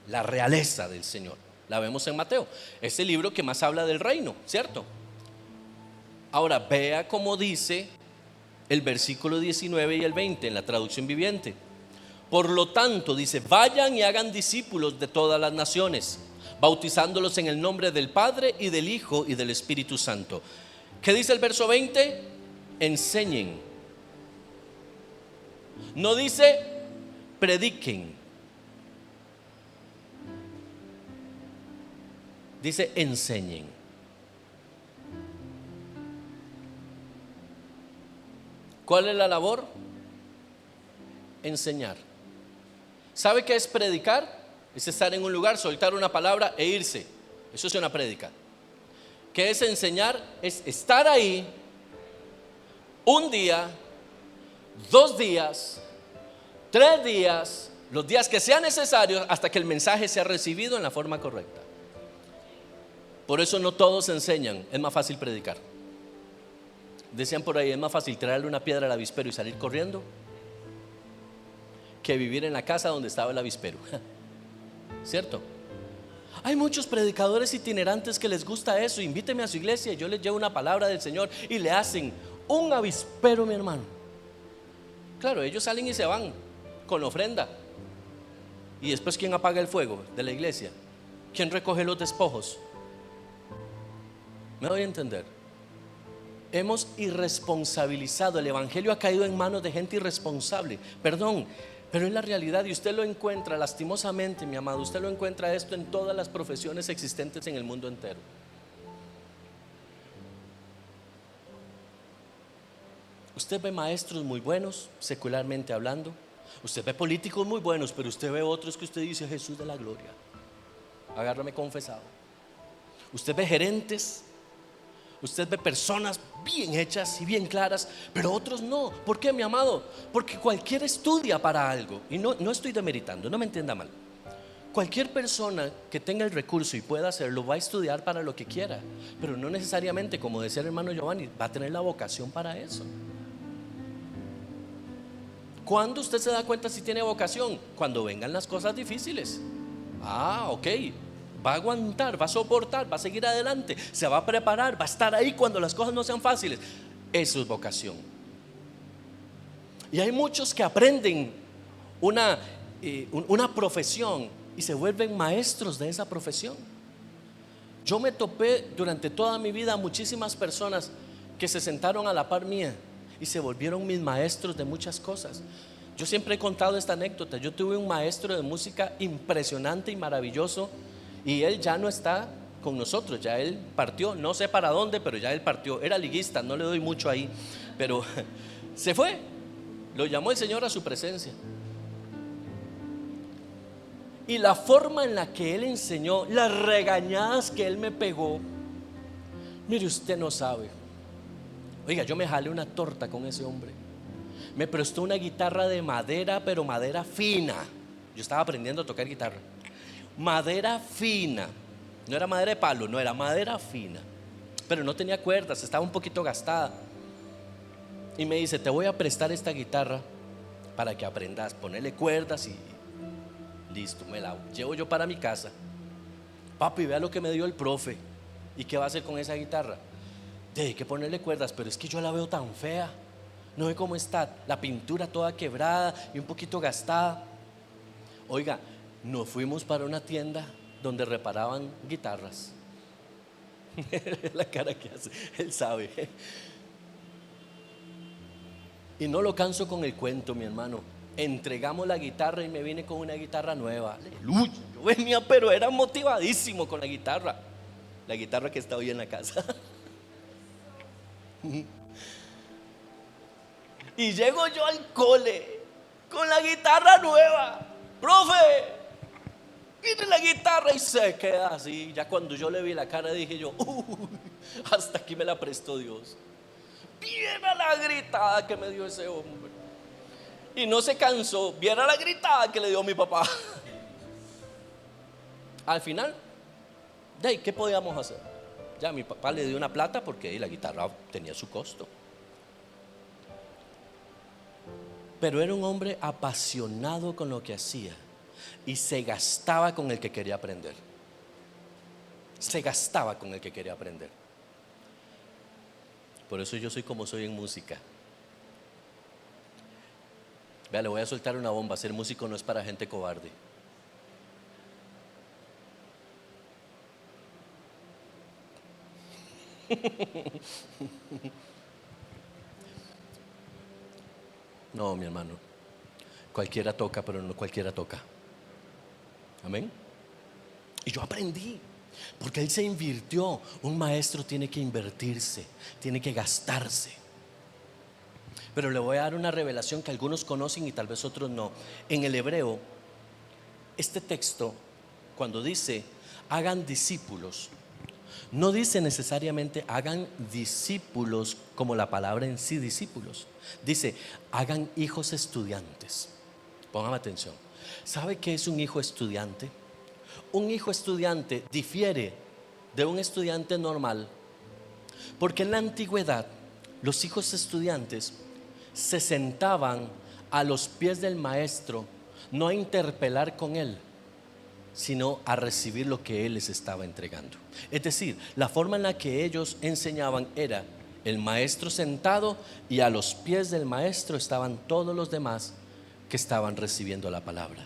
la realeza del Señor. La vemos en Mateo, es el libro que más habla del reino, ¿cierto? Ahora vea cómo dice el versículo 19 y el 20 en la traducción viviente. Por lo tanto, dice: vayan y hagan discípulos de todas las naciones, bautizándolos en el nombre del Padre y del Hijo y del Espíritu Santo. ¿Qué dice el verso 20? Enseñen. No dice prediquen, dice enseñen. ¿Cuál es la labor? Enseñar. ¿Sabe qué es predicar? Es estar en un lugar, soltar una palabra e irse. Eso es una prédica. ¿Qué es enseñar? Es estar ahí un día, 2 días, 3 días, los días que sean necesarios hasta que el mensaje sea recibido en la forma correcta. Por eso no todos enseñan, es más fácil predicar. Decían por ahí, es más fácil tirarle una piedra al avispero y salir corriendo que vivir en la casa donde estaba el avispero. ¿Cierto? Hay muchos predicadores itinerantes que les gusta eso. Invíteme a su iglesia y yo les llevo una palabra del Señor y le hacen un avispero, mi hermano. Claro, ellos salen y se van con la ofrenda. Y después, ¿quién apaga el fuego de la iglesia? ¿Quién recoge los despojos? ¿Me doy a entender? Hemos irresponsabilizado. El evangelio ha caído en manos de gente irresponsable. Perdón, pero es la realidad. Y usted lo encuentra, lastimosamente, mi amado, usted lo encuentra esto en todas las profesiones existentes en el mundo entero. Usted ve maestros muy buenos, secularmente hablando. Usted ve políticos muy buenos, pero usted ve otros que usted dice: Jesús de la gloria, agárrame confesado. Usted ve gerentes, usted ve personas bien hechas y bien claras, pero otros no. ¿Por qué, mi amado? Porque cualquiera estudia para algo. Y no estoy demeritando, no me entienda mal. Cualquier persona que tenga el recurso y pueda hacerlo va a estudiar para lo que quiera, pero no necesariamente, como decía el hermano Giovanni, va a tener la vocación para eso. ¿Cuándo usted se da cuenta si tiene vocación? Cuando vengan las cosas difíciles. Ok, va a aguantar, va a soportar, va a seguir adelante, se va a preparar, va a estar ahí cuando las cosas no sean fáciles. Eso es vocación. Y hay muchos que aprenden una profesión y se vuelven maestros de esa profesión. Yo me topé durante toda mi vida muchísimas personas que se sentaron a la par mía y se volvieron mis maestros de muchas cosas. Yo siempre he contado esta anécdota. Yo tuve un maestro de música impresionante y maravilloso, y él ya no está con nosotros, ya él partió, no sé para dónde, pero ya él partió. Era liguista, no le doy mucho ahí, pero se fue. Lo llamó el Señor a su presencia. Y la forma en la que él enseñó, las regañadas que él me pegó, mire, usted no sabe. Oiga, yo me jalé una torta con ese hombre. Me prestó una guitarra de madera, pero madera fina. Yo estaba aprendiendo a tocar guitarra. Madera fina. No era madera de palo, no, era madera fina. Pero no tenía cuerdas, estaba un poquito gastada. Y me dice: te voy a prestar esta guitarra para que aprendas, ponerle cuerdas y listo, me la llevo yo para mi casa. Papi, vea lo que me dio el profe. ¿Y qué va a hacer con esa guitarra? Hay que ponerle cuerdas, pero es que yo la veo tan fea. No ve cómo está, la pintura toda quebrada y un poquito gastada. Oiga, nos fuimos para una tienda donde reparaban guitarras. La cara que hace, él sabe. Y no lo canso con el cuento, mi hermano. Entregamos la guitarra y me vine con una guitarra nueva. Aleluya. Yo venía, pero era motivadísimo con la guitarra que está hoy en la casa. Y llego yo al cole con la guitarra nueva. Profe, mire la guitarra, y se queda así. Ya cuando yo le vi la cara dije yo: hasta aquí me la prestó Dios. Viera la gritada que me dio ese hombre. Y no se cansó, viera la gritada que le dio mi papá. Al final, ¿qué podíamos hacer? Ya mi papá le dio una plata porque la guitarra tenía su costo. Pero era un hombre apasionado con lo que hacía y se gastaba con el que quería aprender. Se gastaba con el que quería aprender. Por eso yo soy como soy en música. Vea, le voy a soltar una bomba. Ser músico no es para gente cobarde. No, mi hermano. Cualquiera toca, pero no cualquiera toca. Amén. Y yo aprendí, porque él se invirtió. Un maestro tiene que invertirse, tiene que gastarse. Pero le voy a dar una revelación que algunos conocen y tal vez otros no. En el hebreo, este texto, cuando dice hagan discípulos, No dice necesariamente hagan discípulos como la palabra en sí, discípulos. Dice, hagan hijos estudiantes. Póngame atención. ¿Sabe qué es un hijo estudiante? Un hijo estudiante difiere de un estudiante normal, porque en la antigüedad los hijos estudiantes se sentaban a los pies del maestro, no a interpelar con él, sino a recibir lo que él les estaba entregando. Es decir, la forma en la que ellos enseñaban era el maestro sentado, y a los pies del maestro estaban todos los demás que estaban recibiendo la palabra.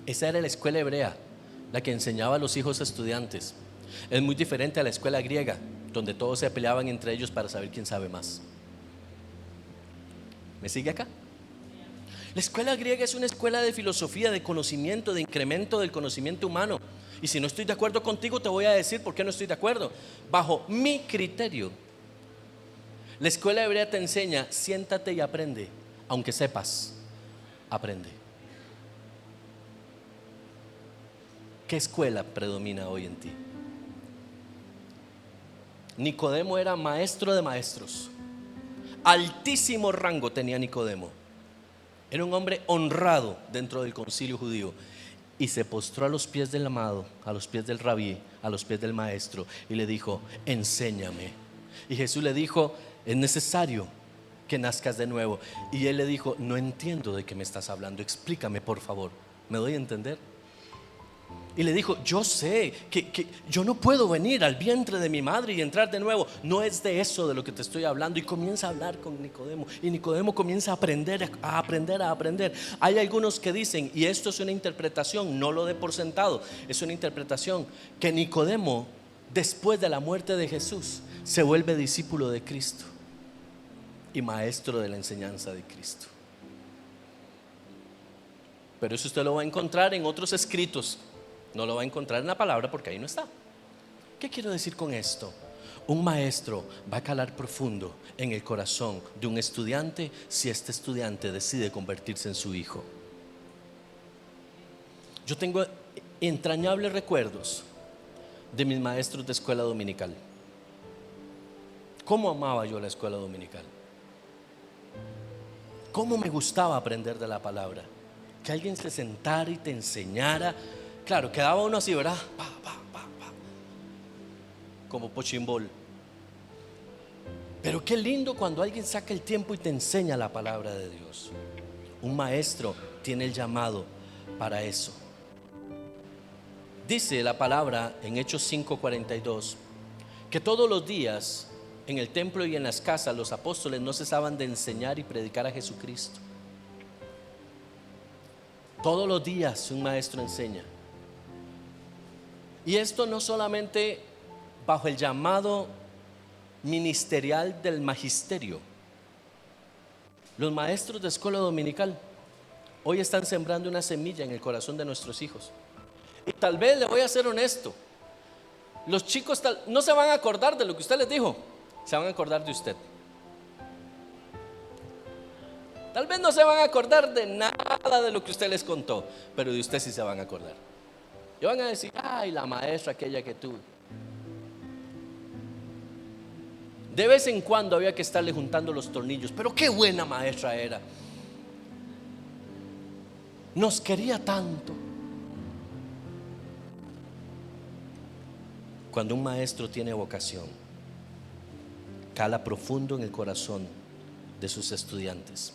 Esa era la escuela hebrea, la que enseñaba a los hijos estudiantes. Es muy diferente a la escuela griega, donde todos se peleaban entre ellos para saber quién sabe más. ¿Me sigue acá? La escuela griega es una escuela de filosofía, de conocimiento, de incremento del conocimiento humano. Y si no estoy de acuerdo contigo, te voy a decir por qué no estoy de acuerdo. Bajo mi criterio, la escuela hebrea te enseña: siéntate y aprende, aunque sepas, aprende. ¿Qué escuela predomina hoy en ti? Nicodemo era maestro de maestros. Altísimo rango tenía Nicodemo. Era un hombre honrado dentro del concilio judío, y se postró a los pies del amado, a los pies del rabí, a los pies del maestro, y le dijo: enséñame. Y Jesús le dijo: es necesario que nazcas de nuevo. Y él le dijo: no entiendo de qué me estás hablando, explícame por favor. ¿Me doy a entender? Y le dijo: yo sé que yo no puedo venir al vientre de mi madre y entrar de nuevo. No es de eso de lo que te estoy hablando. Y comienza a hablar con Nicodemo, y Nicodemo comienza a aprender. Hay algunos que dicen, y esto es una interpretación, no lo dé por sentado, es una interpretación, que Nicodemo, después de la muerte de Jesús, se vuelve discípulo de Cristo y maestro de la enseñanza de Cristo. Pero eso usted lo va a encontrar en otros escritos. No lo va a encontrar en la palabra, porque ahí no está. ¿Qué quiero decir con esto? Un maestro va a calar profundo en el corazón de un estudiante si este estudiante decide convertirse en su hijo. Yo tengo entrañables recuerdos de mis maestros de escuela dominical. ¿Cómo amaba yo la escuela dominical? ¿Cómo me gustaba aprender de la palabra? Que alguien se sentara y te enseñara. Claro, quedaba uno así, ¿verdad? Como pochimbol. Pero qué lindo cuando alguien saca el tiempo y te enseña la palabra de Dios. Un maestro tiene el llamado para eso. Dice la palabra en Hechos 5:42 que todos los días en el templo y en las casas los apóstoles no cesaban de enseñar y predicar a Jesucristo. Todos los días un maestro enseña. Y esto no solamente bajo el llamado ministerial del magisterio. Los maestros de escuela dominical hoy están sembrando una semilla en el corazón de nuestros hijos. Y tal vez, le voy a ser honesto, los chicos no se van a acordar de lo que usted les dijo, se van a acordar de usted. Tal vez no se van a acordar de nada de lo que usted les contó, pero de usted sí se van a acordar. Y van a decir: ay, la maestra aquella que tuve. De vez en cuando había que estarle juntando los tornillos, pero qué buena maestra era. Nos quería tanto. Cuando un maestro tiene vocación, cala profundo en el corazón de sus estudiantes.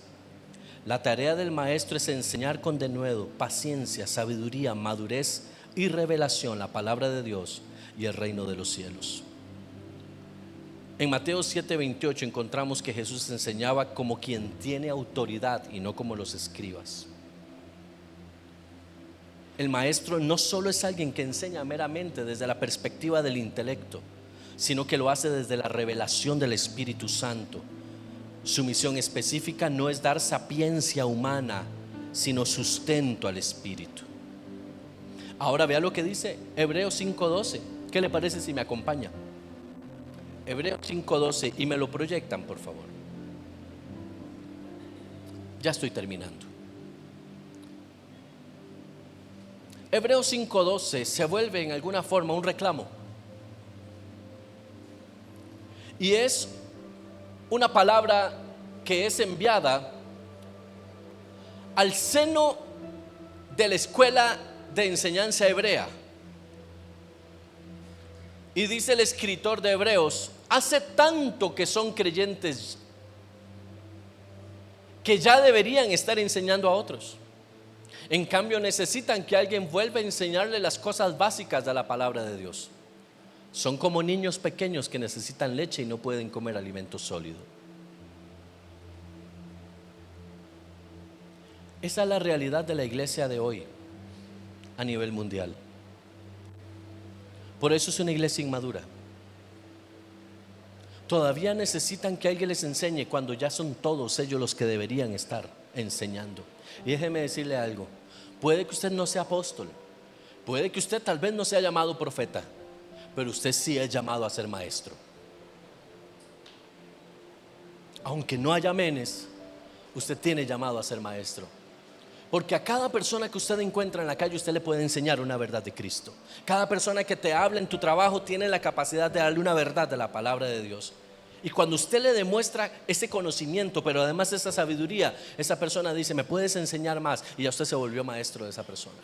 La tarea del maestro es enseñar con denuedo, paciencia, sabiduría, madurez y revelación la palabra de Dios y el reino de los cielos. En Mateo 7:28 encontramos que Jesús enseñaba como quien tiene autoridad y no como los escribas. El maestro no solo es alguien que enseña meramente desde la perspectiva del intelecto, sino que lo hace desde la revelación del Espíritu Santo. Su misión específica no es dar sapiencia humana, sino sustento al Espíritu. Ahora vea lo que dice Hebreos 5:12. ¿Qué le parece si me acompaña? Hebreos 5:12, y me lo proyectan, por favor. Ya estoy terminando. Hebreos 5:12 se vuelve en alguna forma un reclamo. Y es una palabra que es enviada al seno de la escuela de enseñanza hebrea. Y dice el escritor de Hebreos: hace tanto que son creyentes que ya deberían estar enseñando a otros. En cambio, necesitan que alguien vuelva a enseñarle las cosas básicas de la palabra de Dios. Son como niños pequeños que necesitan leche y no pueden comer alimento sólido. Esa es la realidad de la iglesia de hoy a nivel mundial. Por eso es una iglesia inmadura. Todavía necesitan que alguien les enseñe cuando ya son todos ellos los que deberían estar enseñando. Y déjeme decirle algo: puede que usted no sea apóstol, puede que usted tal vez no sea llamado profeta, pero usted sí es llamado a ser maestro. Aunque no haya amenes, usted tiene llamado a ser maestro. Porque a cada persona que usted encuentra en la calle, usted le puede enseñar una verdad de Cristo. Cada persona que te habla en tu trabajo tiene la capacidad de darle una verdad de la palabra de Dios. Y cuando usted le demuestra ese conocimiento, pero además esa sabiduría, esa persona dice: ¿me puedes enseñar más? Y ya usted se volvió maestro de esa persona.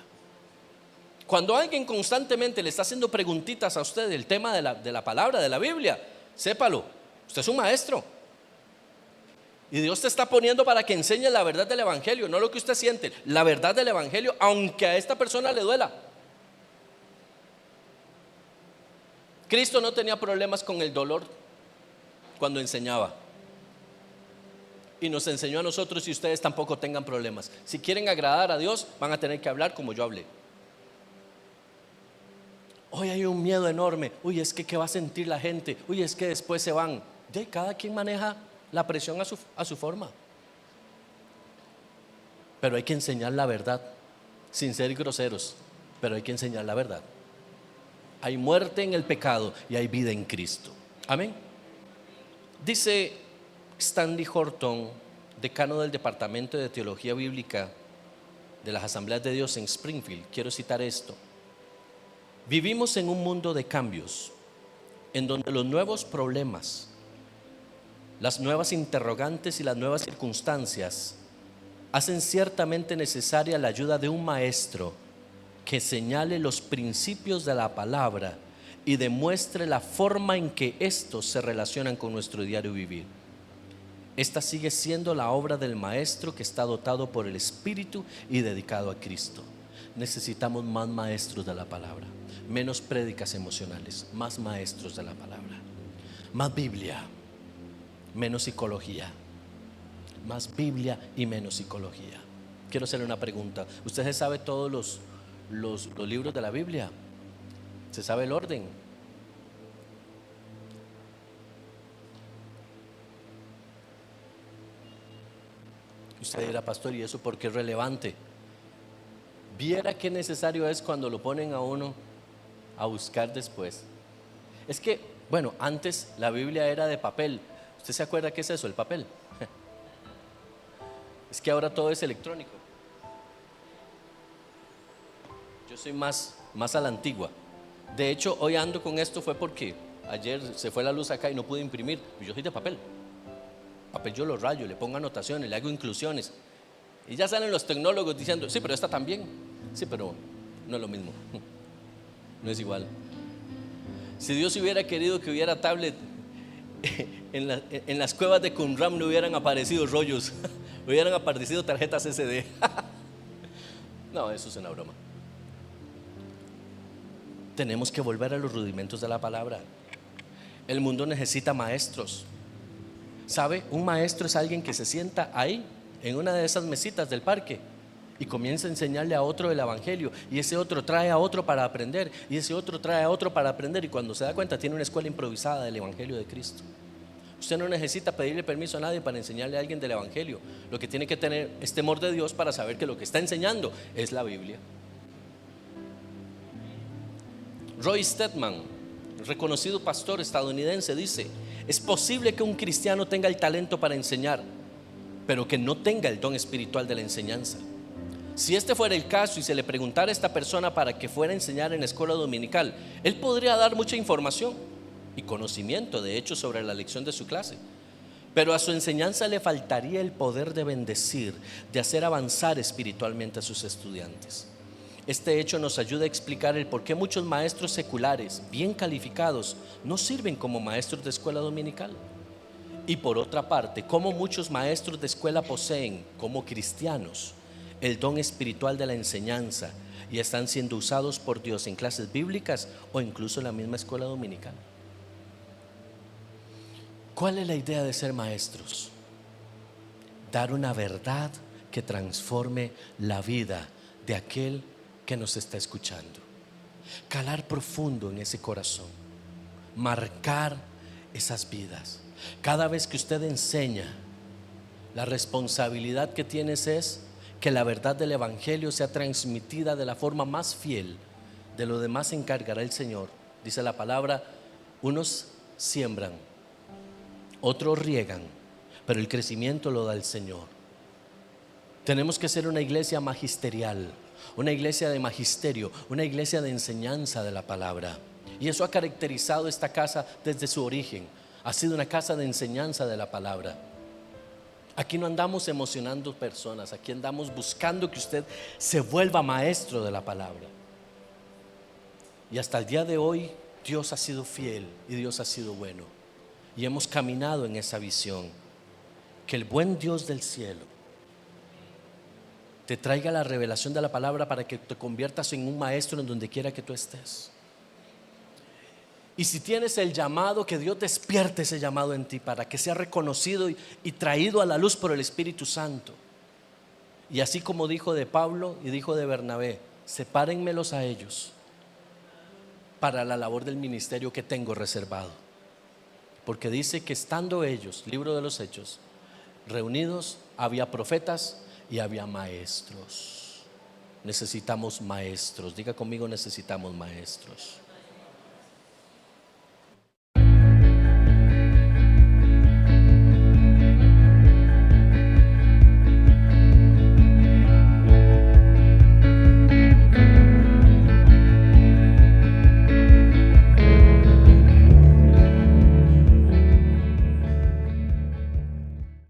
Cuando alguien constantemente le está haciendo preguntitas a usted del tema de la palabra, de la Biblia, sépalo, usted es un maestro. Y Dios te está poniendo para que enseñe la verdad del evangelio, no lo que usted siente, la verdad del evangelio, aunque a esta persona le duela. Cristo no tenía problemas con el dolor cuando enseñaba, y nos enseñó a nosotros: y ustedes tampoco tengan problemas. Si quieren agradar a Dios, van a tener que hablar como yo hablé. Hoy hay un miedo enorme. Uy, es que ¿qué va a sentir la gente? Uy, es que después se van. Cada quien maneja la presión a su forma. Pero hay que enseñar la verdad, sin ser groseros, pero hay que enseñar la verdad. Hay muerte en el pecado y hay vida en Cristo. Amén. Dice Stanley Horton, decano del Departamento de Teología Bíblica de las Asambleas de Dios en Springfield, quiero citar esto: vivimos en un mundo de cambios, en donde los nuevos problemas, las nuevas interrogantes y las nuevas circunstancias hacen ciertamente necesaria la ayuda de un maestro que señale los principios de la palabra y demuestre la forma en que estos se relacionan con nuestro diario vivir. Esta sigue siendo la obra del maestro que está dotado por el Espíritu y dedicado a Cristo. Necesitamos más maestros de la palabra, menos prédicas emocionales, más maestros de la palabra, más Biblia, menos psicología. Más Biblia y menos psicología. Quiero hacerle una pregunta: ¿usted se sabe todos los libros de la Biblia? ¿Se sabe el orden? Usted dirá: pastor, ¿y eso por qué es relevante? Viera qué necesario es cuando lo ponen a uno a buscar después. Es que, bueno, antes la Biblia era de papel. ¿Usted se acuerda qué es eso, el papel? Es que ahora todo es electrónico. Yo soy más a la antigua. De hecho, hoy ando con esto fue porque ayer se fue la luz acá y no pude imprimir. Yo soy de papel. Papel yo lo rayo, le pongo anotaciones, le hago inclusiones. Y ya salen los tecnólogos diciendo: sí, pero esta también. Sí, pero no es lo mismo. No es igual. Si Dios hubiera querido que hubiera tablet, en las cuevas de Qumran no hubieran aparecido rollos, hubieran aparecido tarjetas SD. No, eso es una broma. Tenemos que volver a los rudimentos de la palabra. El mundo necesita maestros. ¿Sabe? Un maestro es alguien que se sienta ahí en una de esas mesitas del parque y comienza a enseñarle a otro el evangelio, y ese otro trae a otro para aprender, y ese otro trae a otro para aprender, y cuando se da cuenta tiene una escuela improvisada del evangelio de Cristo. Usted no necesita pedirle permiso a nadie para enseñarle a alguien del evangelio. Lo que tiene que tener es temor de Dios para saber que lo que está enseñando es la Biblia. Roy Stedman, reconocido pastor estadounidense, dice: es posible que un cristiano tenga el talento para enseñar, pero que no tenga el don espiritual de la enseñanza. Si este fuera el caso y se le preguntara a esta persona para que fuera a enseñar en la escuela dominical, él podría dar mucha información, y conocimiento, de hecho, sobre la lección de su clase. Pero a su enseñanza le faltaría el poder de bendecir, de hacer avanzar espiritualmente a sus estudiantes. Este hecho nos ayuda a explicar el por qué muchos maestros seculares, bien calificados, no sirven como maestros de escuela dominical. Y por otra parte, cómo muchos maestros de escuela poseen, como cristianos, el don espiritual de la enseñanza y están siendo usados por Dios en clases bíblicas o incluso en la misma escuela dominical. ¿Cuál es la idea de ser maestros? Dar una verdad que transforme la vida de aquel que nos está escuchando. Calar profundo en ese corazón. Marcar esas vidas. Cada vez que usted enseña, la responsabilidad que tienes es que la verdad del evangelio sea transmitida de la forma más fiel. De lo demás se encargará el Señor. Dice la palabra, unos siembran, otros riegan, pero el crecimiento lo da el Señor. Tenemos que ser una iglesia magisterial, una iglesia de magisterio, una iglesia de enseñanza de la palabra. Y eso ha caracterizado esta casa desde su origen. Ha sido una casa de enseñanza de la palabra. Aquí no andamos emocionando personas, aquí andamos buscando que usted se vuelva maestro de la palabra. Y hasta el día de hoy Dios ha sido fiel y Dios ha sido bueno. Y hemos caminado en esa visión. Que el buen Dios del cielo te traiga la revelación de la palabra para que te conviertas en un maestro en donde quiera que tú estés. Y si tienes el llamado, que Dios despierte ese llamado en ti para que sea reconocido y traído a la luz por el Espíritu Santo. Y así como dijo de Pablo y dijo de Bernabé, sepárenmelos a ellos para la labor del ministerio que tengo reservado. Porque dice que estando ellos, libro de los Hechos, reunidos, había profetas y había maestros. Necesitamos maestros. Diga conmigo, necesitamos maestros.